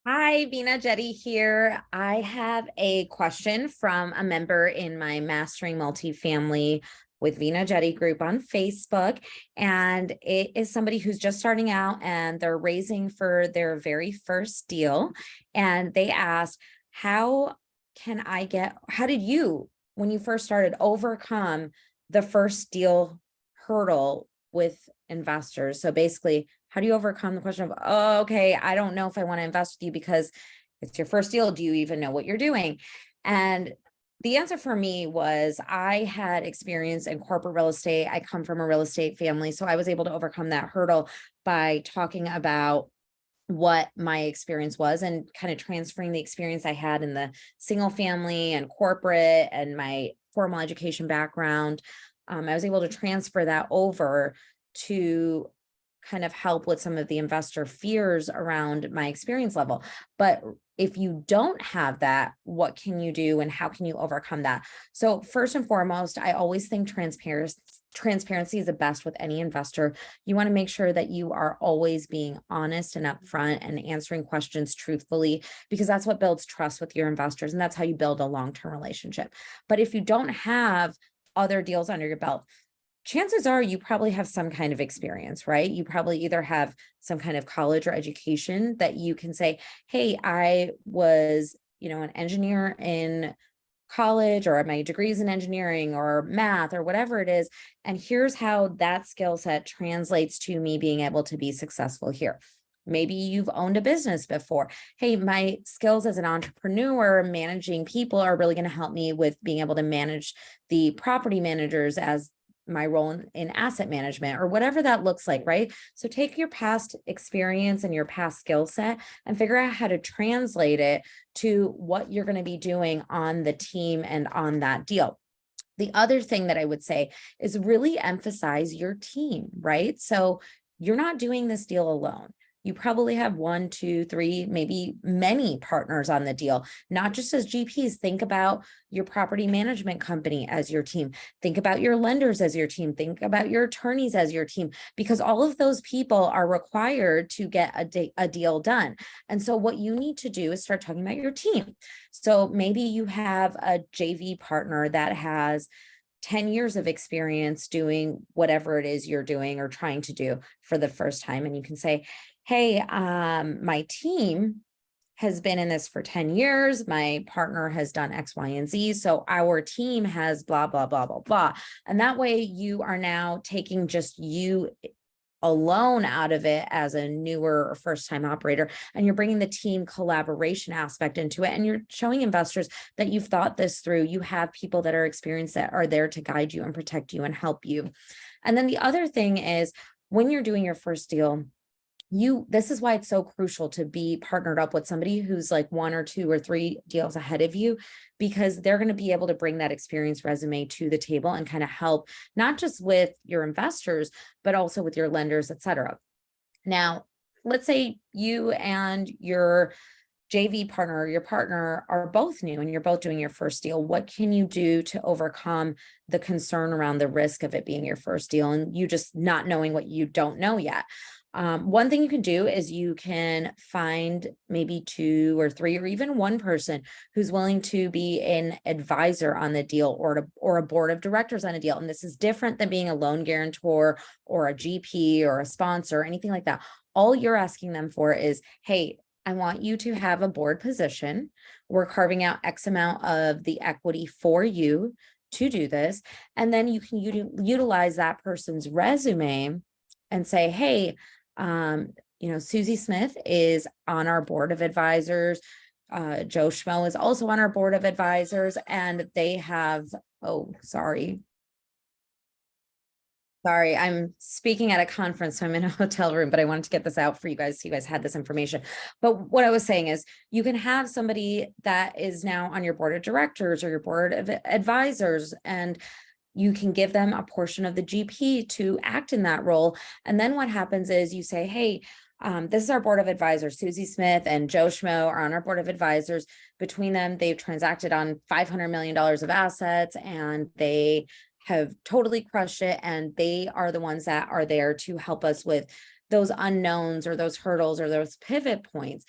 Hi, Vina Jetty here. I have a question from a member in my Mastering Multifamily with Vina Jetty group on Facebook. And it is somebody who's just starting out and they're raising for their very first deal. And they asked, how did you, when you first started, overcome the first deal hurdle with investors? So basically, how do you overcome the question of, oh, okay, I don't know if I want to invest with you because it's your first deal. Do you even know what you're doing? And the answer for me was I had experience in corporate real estate. I come from a real estate family. So I was able to overcome that hurdle by talking about what my experience was and kind of transferring the experience I had in the single family and corporate and my formal education background. I was able to transfer that over to kind of help with some of the investor fears around my experience level. But if you don't have that, what can you do and how can you overcome that? So first and foremost, I always think transparency is the best with any investor. You want to make sure that you are always being honest and upfront and answering questions truthfully, because that's what builds trust with your investors. And that's how you build a long-term relationship. But if you don't have other deals under your belt, chances are you probably have some kind of experience, right? You probably either have some kind of college or education that you can say, hey, I was, an engineer in college, or my degrees in engineering or math or whatever it is. And here's how that skill set translates to me being able to be successful here. Maybe you've owned a business before. Hey, my skills as an entrepreneur managing people are really going to help me with being able to manage the property managers as my role in asset management or whatever that looks like, right? So take your past experience and your past skill set and figure out how to translate it to what you're going to be doing on the team and on that deal. The other thing that I would say is really emphasize your team, right? So you're not doing this deal alone. You probably have one, two, three, maybe many partners on the deal, not just as GPs. Think about your property management company as your team. Think about your lenders as your team. Think about your attorneys as your team, because all of those people are required to get a deal done. And so what you need to do is start talking about your team. So maybe you have a JV partner that has 10 years of experience doing whatever it is you're doing or trying to do for the first time. And you can say, hey, my team has been in this for 10 years. My partner has done X, Y, and Z. So our team has blah, blah, blah, blah, blah. And that way you are now taking just you alone out of it as a newer or first time operator, and you're bringing the team collaboration aspect into it, and you're showing investors that you've thought this through. You have people that are experienced that are there to guide you and protect you and help you. And then the other thing is, when you're doing your first deal, this is why it's so crucial to be partnered up with somebody who's like one or two or three deals ahead of you, because they're going to be able to bring that experience resume to the table and kind of help not just with your investors, but also with your lenders, et cetera. Now, let's say you and your JV partner or your partner are both new and you're both doing your first deal. What can you do to overcome the concern around the risk of it being your first deal and you just not knowing what you don't know yet? One thing you can do is you can find maybe two or three or even one person who's willing to be an advisor on the deal, or a board of directors on a deal. And this is different than being a loan guarantor or a GP or a sponsor or anything like that. All you're asking them for is, hey, I want you to have a board position. We're carving out X amount of the equity for you to do this. And then you can utilize that person's resume and say, hey, Susie Smith is on our board of advisors. Joe Schmo is also on our board of advisors, and they have, sorry, I'm speaking at a conference, so I'm in a hotel room, but I wanted to get this out for you guys so you guys had this information. But what I was saying is, you can have somebody that is now on your board of directors or your board of advisors, and you can give them a portion of the GP to act in that role. And then what happens is you say, hey, this is our board of advisors. Susie Smith and Joe Schmo are on our board of advisors. Between them, they've transacted on $500 million of assets, and they have totally crushed it. And they are the ones that are there to help us with those unknowns or those hurdles or those pivot points.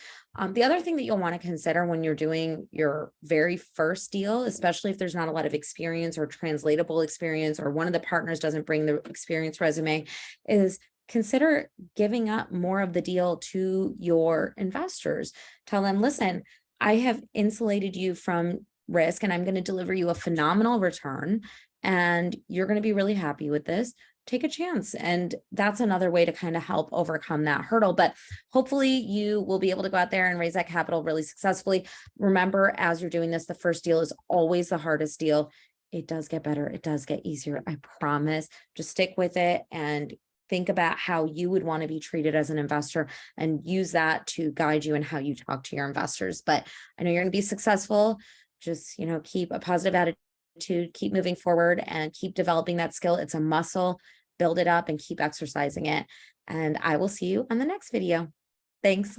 The other thing that you'll want to consider when you're doing your very first deal, especially if there's not a lot of experience or translatable experience, or one of the partners doesn't bring the experience resume, is consider giving up more of the deal to your investors. Tell them, listen, I have insulated you from risk and I'm going to deliver you a phenomenal return, and you're going to be really happy with this. Take a chance. And that's another way to kind of help overcome that hurdle. But hopefully you will be able to go out there and raise that capital really successfully. Remember, as you're doing this, the first deal is always the hardest deal. It does get better. It does get easier. I promise. Just stick with it and think about how you would want to be treated as an investor and use that to guide you in how you talk to your investors. But I know you're going to be successful. Just, keep a positive attitude, keep moving forward, and keep developing that skill. It's a muscle. Build it up and keep exercising it. And I will see you on the next video. Thanks.